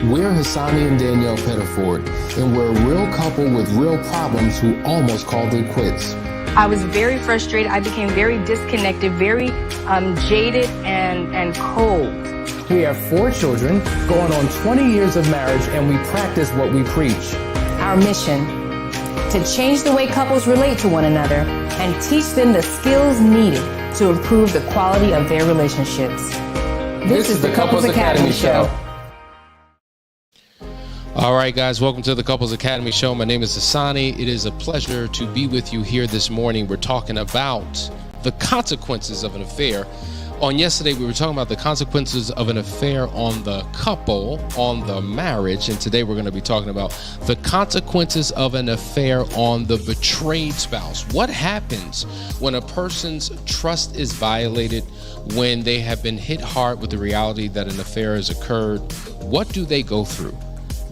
We're Hasani and Danielle Pettiford, and we're a real couple with real problems who almost called it quits. I was very frustrated. I became very disconnected, very jaded and cold. We have 4 children, going on 20 years of marriage, and we practice what we preach. Our mission, to change the way couples relate to one another and teach them the skills needed to improve the quality of their relationships. This is the Couples Academy Show. All right, guys, welcome to the Couples Academy Show. My name is Hasani. It is a pleasure to be with you here this morning. We're talking about the consequences of an affair. On yesterday, we were talking about the consequences of an affair on the couple, on the marriage, and today we're going to be talking about the consequences of an affair on the betrayed spouse. What happens when a person's trust is violated, when they have been hit hard with the reality that an affair has occurred? What do they go through?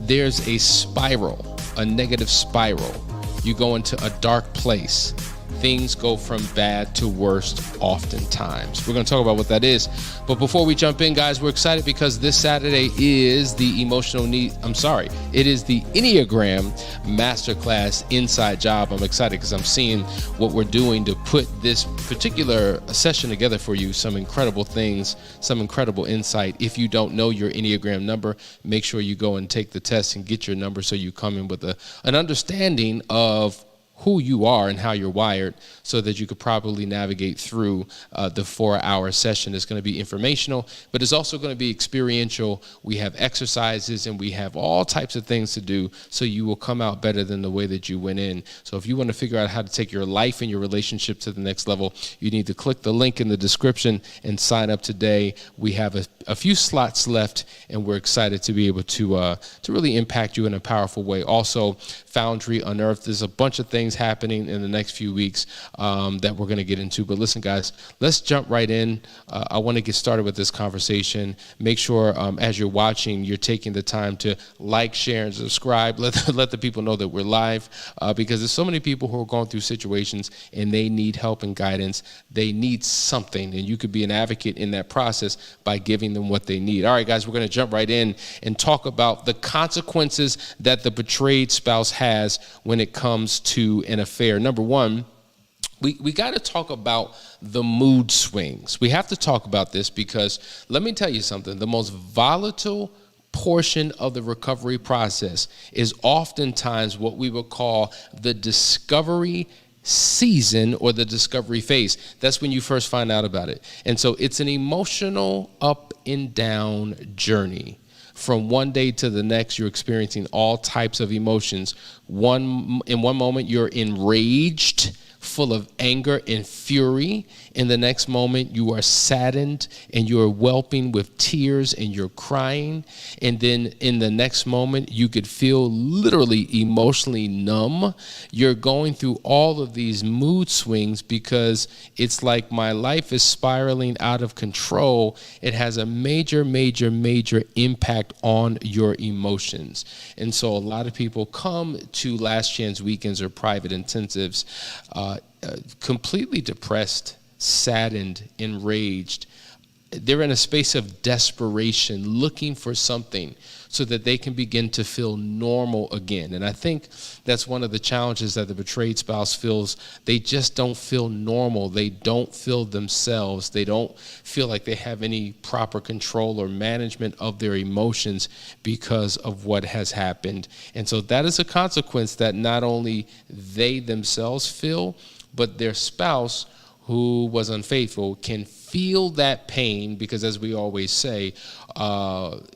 There's a spiral, a negative spiral. You go into a dark place. Things go from bad to worst oftentimes. We're going to talk about what that is. But before we jump in, guys, we're excited because this Saturday is the it is the Enneagram Masterclass Inside Job. I'm excited because I'm seeing what we're doing to put this particular session together for you. Some incredible things, some incredible insight. If you don't know your Enneagram number, make sure you go and take the test and get your number so you come in with an understanding of who you are and how you're wired, so that you could properly navigate through the 4-hour session. It's going to be informational, but it's also going to be experiential. We have exercises and we have all types of things to do, so you will come out better than the way that you went in. So if you want to figure out how to take your life and your relationship to the next level, you need to click the link in the description and sign up today. We have a few slots left, and we're excited to be able to really impact you in a powerful way. Also, FOUNDRY, UNEARTHED, there's a bunch of things happening in the next few weeks that we're going to get into. But listen, guys, let's jump right in. I want to get started with this conversation. Make sure as you're watching, you're taking the time to like, share, and subscribe. Let the people know that we're live, because there's so many people who are going through situations and they need help and guidance. They need something, and you could be an advocate in that process by giving them what they need. All right, guys, we're going to jump right in and talk about the consequences that the betrayed spouse has when it comes to an affair. Number one, we got to talk about the mood swings. We have to talk about this because let me tell you something. The most volatile portion of the recovery process is oftentimes what we would call the discovery season or the discovery phase. That's when you first find out about it. And so it's an emotional up and down journey. From one day to the next, you're experiencing all types of emotions. In one moment, you're enraged, full of anger and fury. In the next moment, you are saddened and you're whelping with tears and you're crying. And then in the next moment, you could feel literally emotionally numb. You're going through all of these mood swings because it's like my life is spiraling out of control. It has a major, major, major impact on your emotions. And so a lot of people come to last chance weekends or private intensives completely depressed, saddened, enraged. They're in a space of desperation, looking for something so that they can begin to feel normal again. And I think that's one of the challenges that the betrayed spouse feels. They just don't feel normal. They don't feel themselves. They don't feel like they have any proper control or management of their emotions because of what has happened. And so that is a consequence that not only they themselves feel, but their spouse who was unfaithful can feel that pain, because as we always say,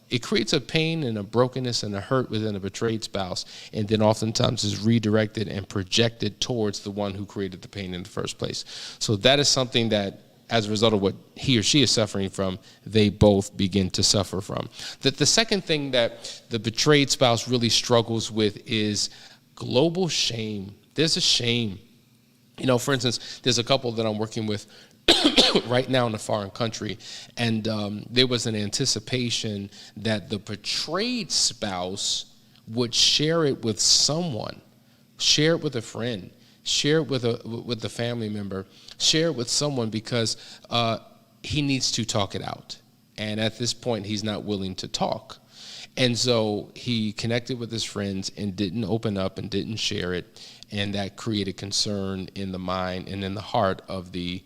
it creates a pain and a brokenness and a hurt within a betrayed spouse, and then oftentimes is redirected and projected towards the one who created the pain in the first place. So that is something that, as a result of what he or she is suffering from, they both begin to suffer from. The second thing that the betrayed spouse really struggles with is global shame. There's a shame. You know, for instance, there's a couple that I'm working with right now in a foreign country, and there was an anticipation that the betrayed spouse would share it with someone, share it with a friend, share it with a family member, share it with someone because he needs to talk it out. And at this point, he's not willing to talk. And so he connected with his friends and didn't open up and didn't share it. And that created concern in the mind and in the heart of the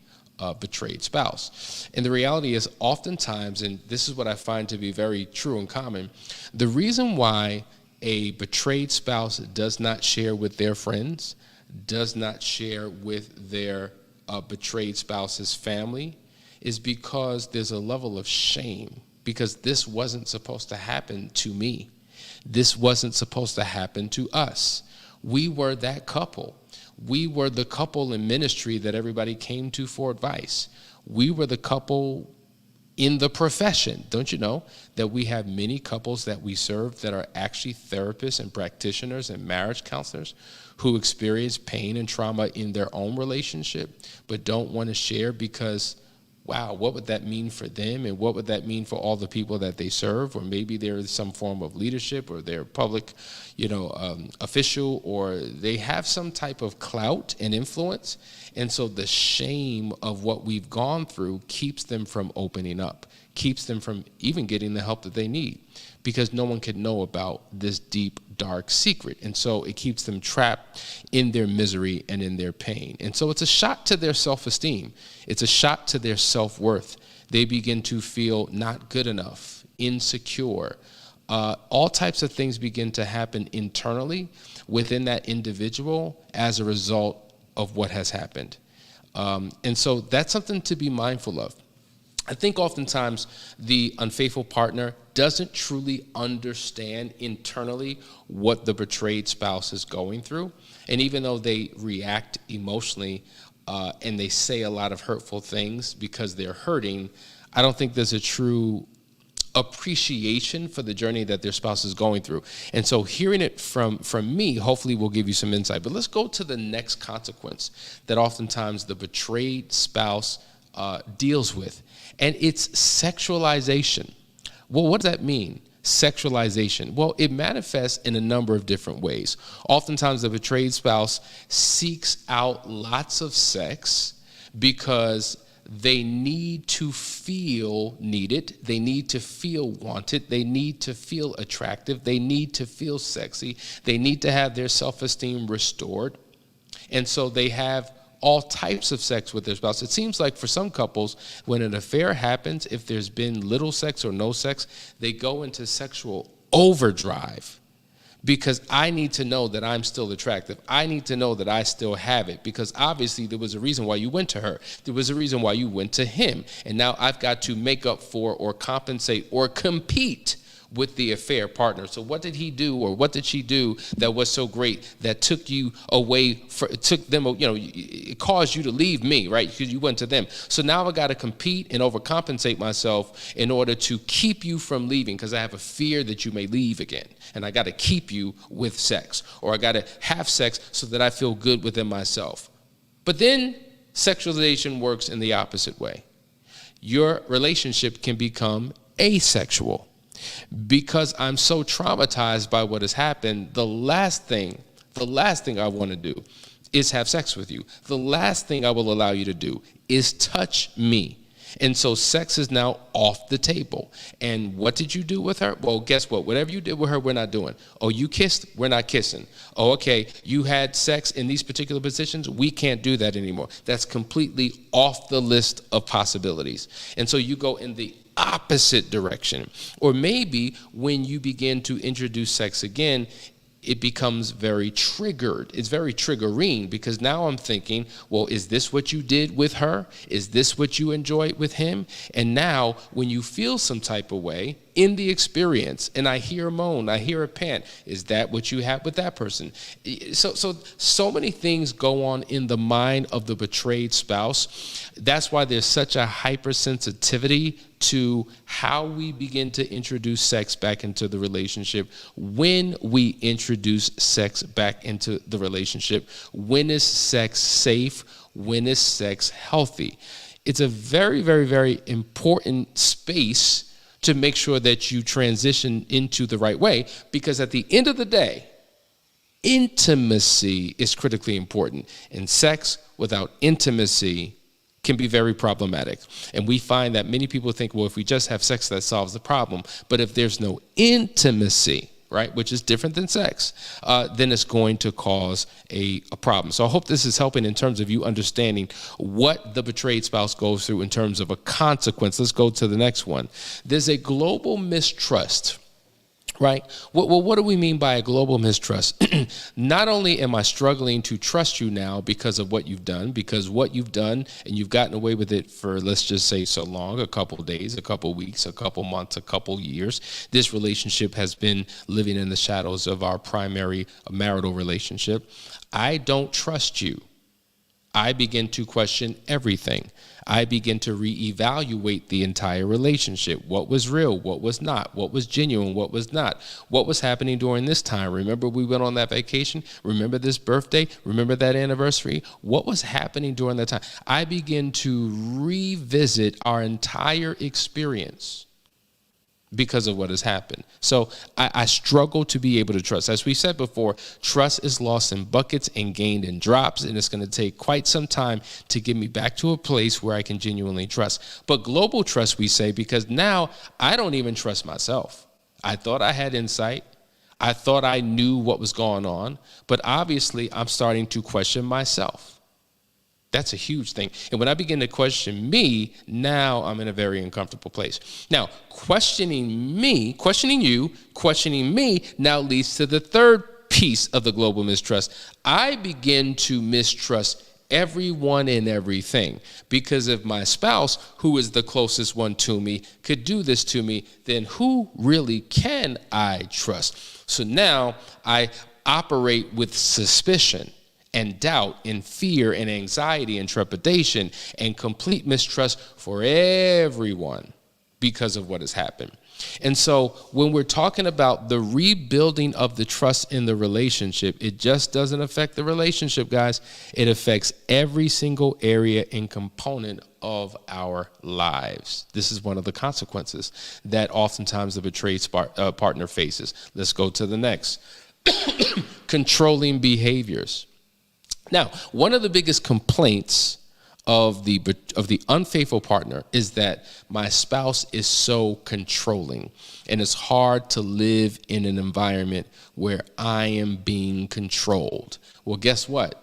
betrayed spouse. And the reality is, oftentimes, and this is what I find to be very true and common, the reason why a betrayed spouse does not share with their friends, does not share with their betrayed spouse's family, is because there's a level of shame, because this wasn't supposed to happen to me. This wasn't supposed to happen to us. We were that couple. We were the couple in ministry that everybody came to for advice. We were the couple in the profession. Don't you know that we have many couples that we serve that are actually therapists and practitioners and marriage counselors who experience pain and trauma in their own relationship but don't want to share because, wow, what would that mean for them, and what would that mean for all the people that they serve? Or maybe they're some form of leadership, or they're public, official, or they have some type of clout and influence. And so the shame of what we've gone through keeps them from opening up, keeps them from even getting the help that they need, because no one can know about this deep, dark secret. And so it keeps them trapped in their misery and in their pain. And so it's a shot to their self-esteem. It's a shot to their self-worth. They begin to feel not good enough, insecure. All types of things begin to happen internally within that individual as a result of what has happened. And so that's something to be mindful of. I think oftentimes the unfaithful partner doesn't truly understand internally what the betrayed spouse is going through. And even though they react emotionally and they say a lot of hurtful things because they're hurting, I don't think there's a true appreciation for the journey that their spouse is going through. And so hearing it from me hopefully will give you some insight. But let's go to the next consequence that oftentimes the betrayed spouse deals with. And it's sexualization. Well, what does that mean? Sexualization. Well, it manifests in a number of different ways. Oftentimes, the betrayed spouse seeks out lots of sex because they need to feel needed. They need to feel wanted. They need to feel attractive. They need to feel sexy. They need to have their self-esteem restored. And so they have all types of sex with their spouse. It seems like for some couples, when an affair happens, if there's been little sex or no sex, they go into sexual overdrive because I need to know that I'm still attractive. I need to know that I still have it, because obviously there was a reason why you went to her. There was a reason why you went to him. And now I've got to make up for or compensate or compete with the affair partner. So what did he do, or what did she do that was so great that took you away, took them, it caused you to leave me, right? Because you went to them. So now I got to compete and overcompensate myself in order to keep you from leaving, because I have a fear that you may leave again. And I got to keep you with sex, or I got to have sex so that I feel good within myself. But then sexualization works in the opposite way. Your relationship can become asexual. Because I'm so traumatized by what has happened, the last thing I want to do is have sex with you. The last thing I will allow you to do is touch me. And so sex is now off the table. And what did you do with her? Well, guess what? Whatever you did with her, we're not doing. Oh, you kissed? We're not kissing. Oh, okay, you had sex in these particular positions? We can't do that anymore. That's completely off the list of possibilities. And so you go in the opposite direction. Or maybe when you begin to introduce sex again, it becomes very triggered. It's very triggering, because now I'm thinking, well, is this what you did with her? Is this what you enjoyed with him? And now when you feel some type of way in the experience, and I hear a moan, I hear a pant, is that what you had with that person? So many things go on in the mind of the betrayed spouse. That's why there's such a hypersensitivity to how we begin to introduce sex back into the relationship. When we introduce sex back into the relationship, when is sex safe? When is sex healthy? It's a very, very, very important space to make sure that you transition into the right way, because at the end of the day, intimacy is critically important. And sex without intimacy can be very problematic. And we find that many people think, well, if we just have sex, that solves the problem. But if there's no intimacy, right, which is different than sex, then it's going to cause a problem. So I hope this is helping in terms of you understanding what the betrayed spouse goes through in terms of a consequence. Let's go to the next one. There's a global mistrust. Right? Well, what do we mean by a global mistrust? Not only am I struggling to trust you now because of what you've done, because what you've done and you've gotten away with it for, let's just say, so long, a couple of days, a couple of weeks, a couple of months, a couple of years. This relationship has been living in the shadows of our primary marital relationship. I don't trust you. I begin to question everything. I begin to reevaluate the entire relationship. What was real? What was not? What was genuine? What was not? What was happening during this time? Remember we went on that vacation? Remember this birthday? Remember that anniversary? What was happening during that time? I begin to revisit our entire experience because of what has happened. So I struggle to be able to trust. As we said before, trust is lost in buckets and gained in drops, and it's going to take quite some time to get me back to a place where I can genuinely trust. But global trust, we say, because now I don't even trust myself. I thought I had insight. I thought I knew what was going on, but obviously I'm starting to question myself. That's a huge thing. And when I begin to question me, now I'm in a very uncomfortable place. Now, questioning you now leads to the third piece of the global mistrust. I begin to mistrust everyone and everything, because if my spouse, who is the closest one to me, could do this to me, then who really can I trust? So now I operate with suspicion and doubt and fear and anxiety and trepidation and complete mistrust for everyone because of what has happened. And so when we're talking about the rebuilding of the trust in the relationship, it just doesn't affect the relationship, guys. It affects every single area and component of our lives. This is one of the consequences that oftentimes the betrayed partner faces. Let's go to the next. Controlling behaviors. Now, one of the biggest complaints of the unfaithful partner is that my spouse is so controlling, and it's hard to live in an environment where I am being controlled. Well, guess what?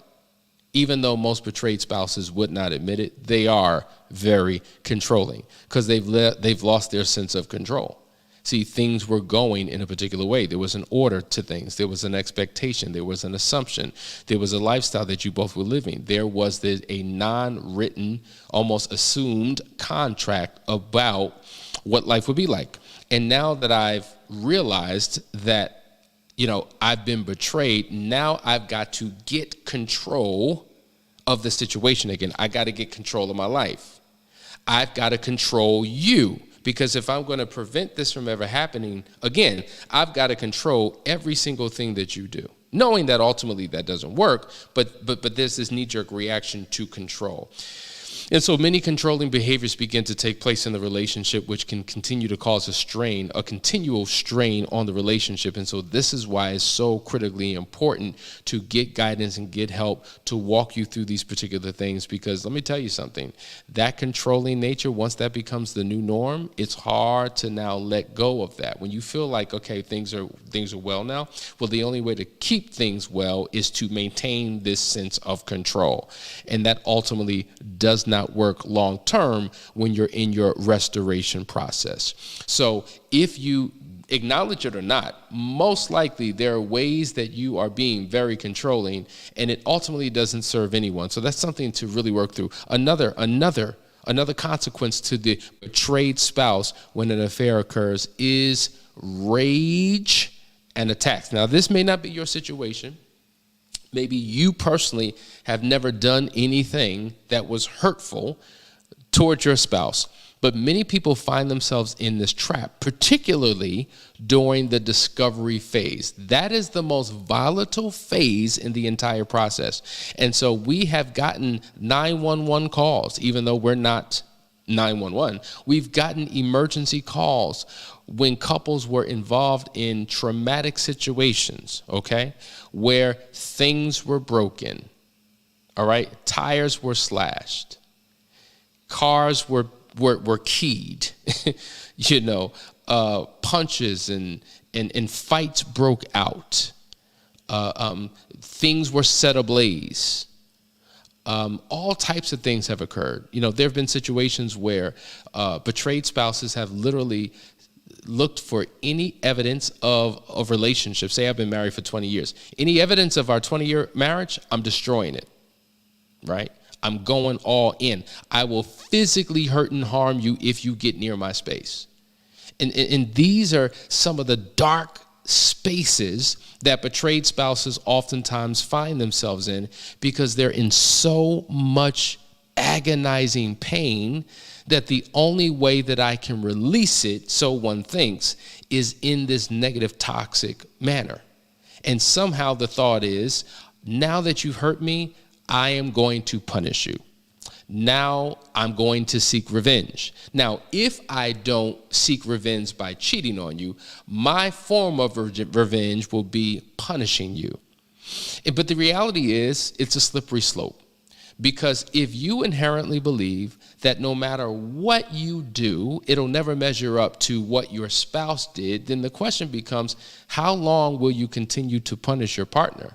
Even though most betrayed spouses would not admit it, they are very controlling because they've lost their sense of control. See, things were going in a particular way. There was an order to things. There was an expectation. There was an assumption. There was a lifestyle that you both were living. There was a non-written, almost assumed contract about what life would be like. And now that I've realized that, I've been betrayed, now I've got to get control of the situation again. I got to get control of my life. I've got to control you. Because if I'm going to prevent this from ever happening again, I've got to control every single thing that you do, knowing that ultimately that doesn't work, but there's this knee-jerk reaction to control. And so many controlling behaviors begin to take place in the relationship, which can continue to cause a continual strain on the relationship. And so this is why it's so critically important to get guidance and get help to walk you through these particular things. Because let me tell you something, that controlling nature, once that becomes the new norm, it's hard to now let go of that. When you feel like, okay, things are well now, well, the only way to keep things well is to maintain this sense of control. And that ultimately does not work long term when you're in your restoration process. So if you acknowledge it or not, most likely there are ways that you are being very controlling, and it ultimately doesn't serve anyone. So that's something to really work through. Another consequence to the betrayed spouse when an affair occurs is rage and attacks. Now, this may not be your situation. Maybe you personally have never done anything that was hurtful towards your spouse, but many people find themselves in this trap, particularly during the discovery phase. That is the most volatile phase in the entire process. And so we have gotten 911 calls, even though we're not 911. We've gotten emergency calls when couples were involved in traumatic situations, okay, where things were broken, all right, tires were slashed, Cars were keyed, punches and fights broke out. Things were set ablaze. All types of things have occurred. There have been situations where betrayed spouses have literally looked for any evidence of relationship. Say I've been married for 20 years. Any evidence of our 20-year marriage, I'm destroying it, right? I'm going all in. I will physically hurt and harm you if you get near my space. And these are some of the dark spaces that betrayed spouses oftentimes find themselves in because they're in so much agonizing pain that the only way that I can release it, so one thinks, is in this negative, toxic manner. And somehow the thought is, now that you've hurt me, I am going to punish you. Now I'm going to seek revenge. Now, if I don't seek revenge by cheating on you, my form of revenge will be punishing you. But the reality is, it's a slippery slope. Because if you inherently believe that no matter what you do, it'll never measure up to what your spouse did, then the question becomes, how long will you continue to punish your partner?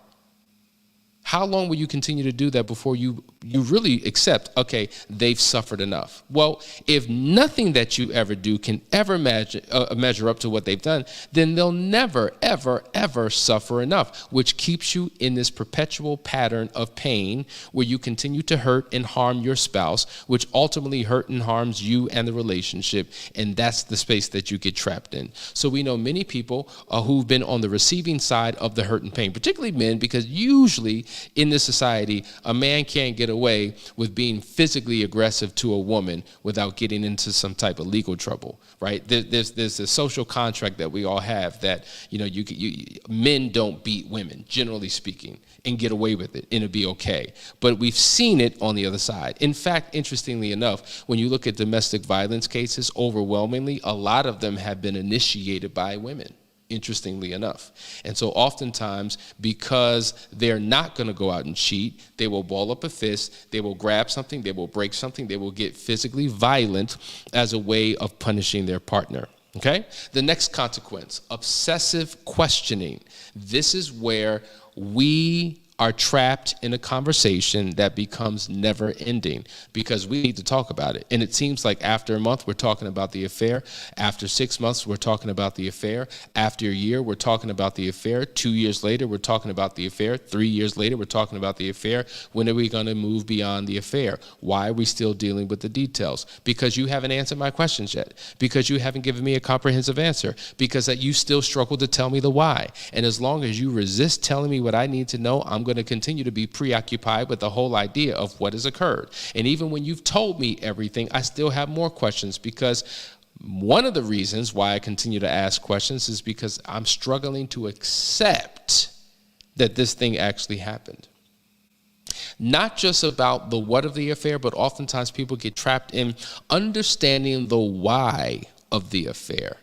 How long will you continue to do that before you really accept, okay, they've suffered enough? Well, if nothing that you ever do can ever measure up to what they've done, then they'll never, ever, ever suffer enough, which keeps you in this perpetual pattern of pain where you continue to hurt and harm your spouse, which ultimately hurt and harms you and the relationship. And that's the space that you get trapped in. So we know many people who've been on the receiving side of the hurt and pain, particularly men, because usually in this society, a man can't get away with being physically aggressive to a woman without getting into some type of legal trouble, right? There's a social contract that we all have that, men don't beat women, generally speaking, and get away with it, and it'll be okay. But we've seen it on the other side. In fact, interestingly enough, when you look at domestic violence cases, overwhelmingly, a lot of them have been initiated by women. Interestingly enough. And so oftentimes, because they're not going to go out and cheat, they will ball up a fist, they will grab something, they will break something, they will get physically violent as a way of punishing their partner. Okay? The next consequence, obsessive questioning. This is where we are trapped in a conversation that becomes never ending because we need to talk about it. And it seems like after a month, we're talking about the affair. After 6 months, we're talking about the affair. After a year, we're talking about the affair. 2 years later, we're talking about the affair. 3 years later, we're talking about the affair. When are we going to move beyond the affair? Why are we still dealing with the details? Because you haven't answered my questions yet. Because you haven't given me a comprehensive answer. Because that you still struggle to tell me the why. And as long as you resist telling me what I need to know, I'm going to continue to be preoccupied with the whole idea of what has occurred. And even when you've told me everything, I still have more questions because one of the reasons why I continue to ask questions is because I'm struggling to accept that this thing actually happened. Not just about the what of the affair, but oftentimes people get trapped in understanding the why of the affair.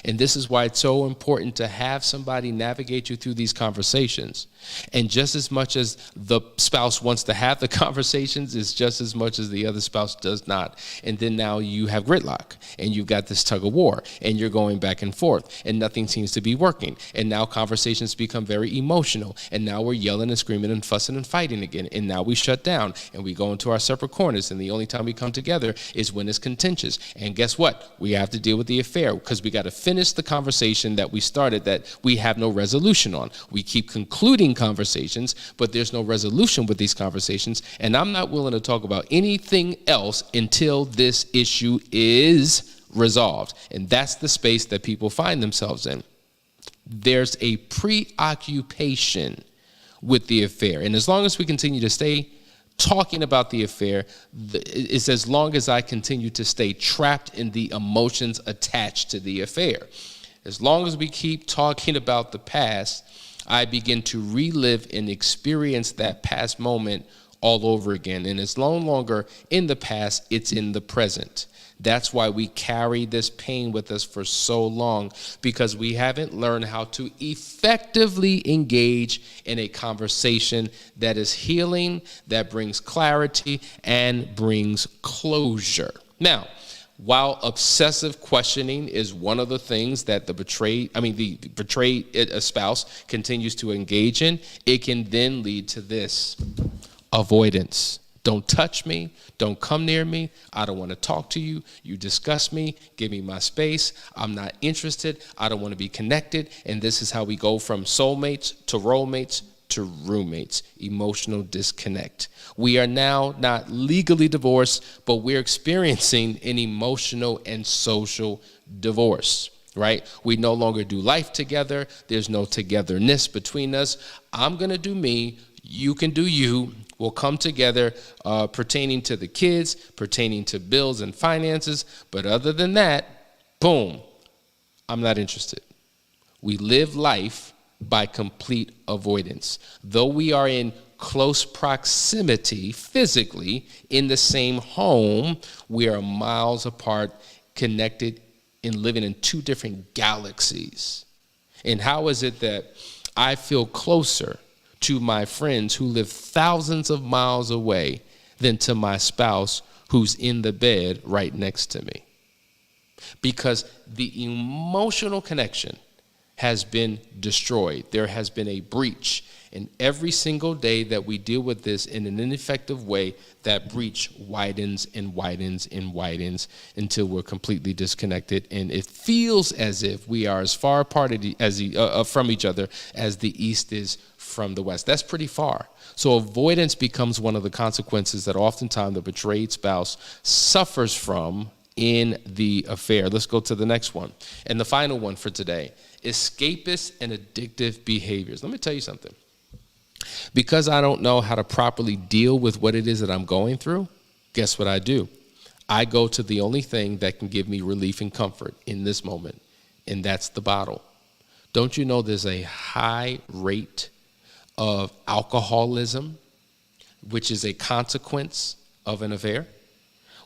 And this is why it's so important to have somebody navigate you through these conversations. And just as much as the spouse wants to have the conversations is just as much as the other spouse does not. And then now you have gridlock and you've got this tug of war and you're going back and forth and nothing seems to be working. And now conversations become very emotional. And now we're yelling and screaming and fussing and fighting again. And now we shut down and we go into our separate corners. And the only time we come together is when it's contentious. And guess what? We have to deal with the affair because we got to finish the conversation that we started that we have no resolution on. We keep concluding conversations, but there's no resolution with these conversations. And I'm not willing to talk about anything else until this issue is resolved. And that's the space that people find themselves in. There's a preoccupation with the affair. And as long as we continue to stay talking about the affair, it's as long as I continue to stay trapped in the emotions attached to the affair. As long as we keep talking about the past, I begin to relive and experience that past moment all over again. And it's no longer in the past, it's in the present. That's why we carry this pain with us for so long, because we haven't learned how to effectively engage in a conversation that is healing, that brings clarity, and brings closure. Now, while obsessive questioning is one of the things that the betrayed spouse continues to engage in, it can then lead to this: avoidance. Don't touch me. Don't come near me. I don't want to talk to you. You disgust me. Give me my space. I'm not interested. I don't want to be connected. And this is how we go from soulmates to rolemates to roommates. Emotional disconnect. We are now not legally divorced, but we're experiencing an emotional and social divorce. Right? We no longer do life together. There's no togetherness between us. I'm going to do me. You can do you. We'll come together pertaining to the kids, pertaining to bills and finances. But other than that, boom, I'm not interested. We live life by complete avoidance. Though we are in close proximity physically in the same home, we are miles apart, connected and living in two different galaxies. And how is it that I feel closer to my friends who live thousands of miles away than to my spouse who's in the bed right next to me? Because the emotional connection has been destroyed. There has been a breach. And every single day that we deal with this in an ineffective way, that breach widens and widens and widens until we're completely disconnected. And it feels as if we are as far apart from each other as the East is from the West. That's pretty far. So avoidance becomes one of the consequences that oftentimes the betrayed spouse suffers from in the affair. Let's go to the next one. And the final one for today: escapist and addictive behaviors. Let me tell you something. Because I don't know how to properly deal with what it is that I'm going through, guess what I do? I go to the only thing that can give me relief and comfort in this moment, and that's the bottle. Don't you know there's a high rate of alcoholism, which is a consequence of an affair,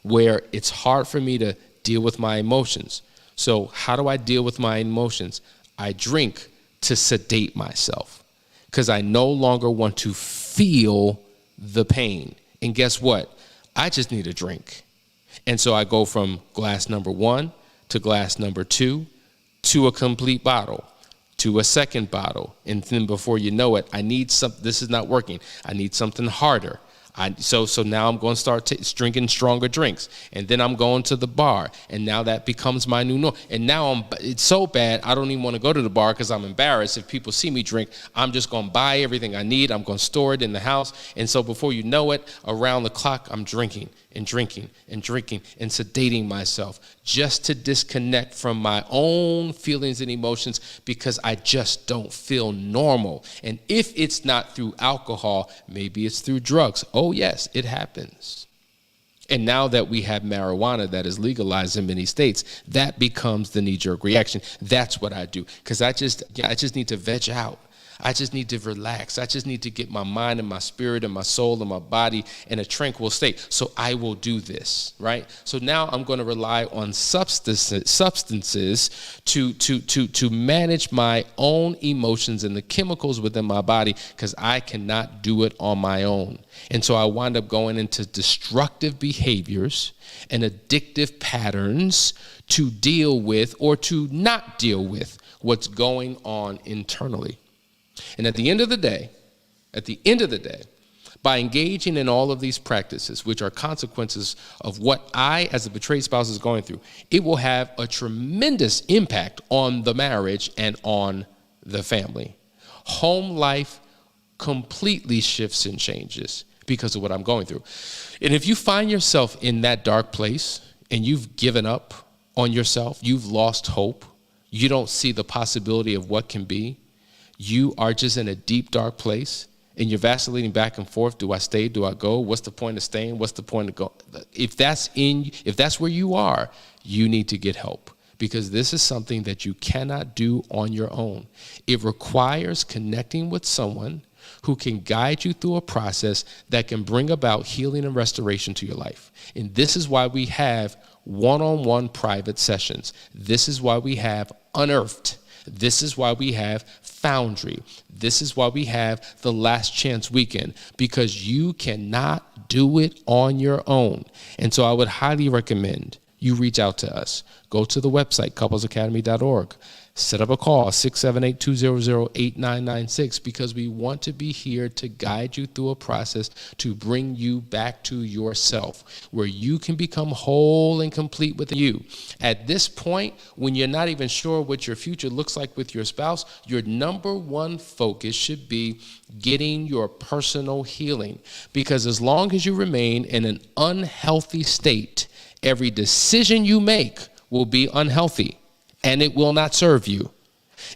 where it's hard for me to deal with my emotions. So how do I deal with my emotions? I drink to sedate myself, because I no longer want to feel the pain. And guess what? I just need a drink. And so I go from glass number 1 to glass number 2 to a complete bottle, to a second bottle. And then before you know it, I need something. This is not working. I need something harder. So now I'm going to start drinking stronger drinks, and then I'm going to the bar, and now that becomes my new norm. And now it's so bad I don't even want to go to the bar because I'm embarrassed. If people see me drink, I'm just going to buy everything I need. I'm going to store it in the house. And so before you know it, around the clock, I'm drinking and drinking and drinking and sedating myself just to disconnect from my own feelings and emotions, because I just don't feel normal. And if it's not through alcohol, maybe it's through drugs. Oh, yes, it happens. And now that we have marijuana that is legalized in many states, that becomes the knee-jerk reaction. That's what I do, because I just need to veg out. I just need to relax. I just need to get my mind and my spirit and my soul and my body in a tranquil state. So I will do this, right? So now I'm going to rely on substances to manage my own emotions and the chemicals within my body, because I cannot do it on my own. And so I wind up going into destructive behaviors and addictive patterns to deal with or to not deal with what's going on internally. And at the end of the day, by engaging in all of these practices, which are consequences of what I, as a betrayed spouse, is going through, it will have a tremendous impact on the marriage and on the family. Home life completely shifts and changes because of what I'm going through. And if you find yourself in that dark place and you've given up on yourself, you've lost hope, you don't see the possibility of what can be, you are just in a deep, dark place, and you're vacillating back and forth. Do I stay? Do I go? What's the point of staying? What's the point of going? If that's where you are, you need to get help, because this is something that you cannot do on your own. It requires connecting with someone who can guide you through a process that can bring about healing and restoration to your life. And this is why we have one-on-one private sessions. This is why we have Unearthed. This is why we have Foundry. This is why we have the Last Chance Weekend, because you cannot do it on your own. And so I would highly recommend you reach out to us. Go to the website, couplesacademy.org. Set up a call, 678-200-8996, because we want to be here to guide you through a process to bring you back to yourself, where you can become whole and complete within you. At this point, when you're not even sure what your future looks like with your spouse, your number one focus should be getting your personal healing. Because as long as you remain in an unhealthy state, every decision you make will be unhealthy, and it will not serve you.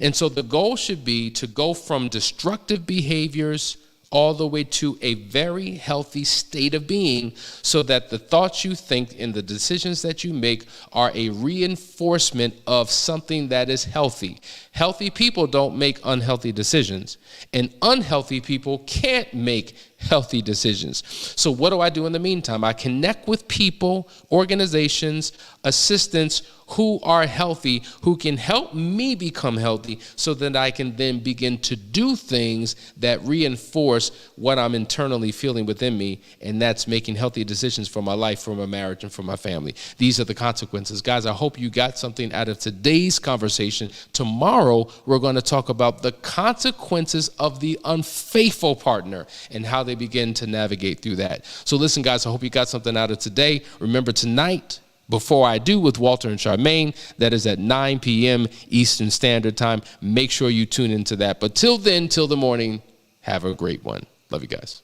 And so the goal should be to go from destructive behaviors all the way to a very healthy state of being, so that the thoughts you think and the decisions that you make are a reinforcement of something that is healthy. Healthy people don't make unhealthy decisions, and unhealthy people can't make healthy decisions. So what do I do in the meantime? I connect with people, organizations, assistants who are healthy, who can help me become healthy, so that I can then begin to do things that reinforce what I'm internally feeling within me, and that's making healthy decisions for my life, for my marriage, and for my family. These are the consequences. Guys, I hope you got something out of today's conversation. Tomorrow, we're going to talk about the consequences of the unfaithful partner and how they begin to navigate through that. So listen, guys, I hope you got something out of today. Remember, tonight, Before I Do with Walter and Charmaine, that is at 9 p.m. Eastern Standard Time. Make sure you tune into that. But till then, till the morning, have a great one. Love you guys.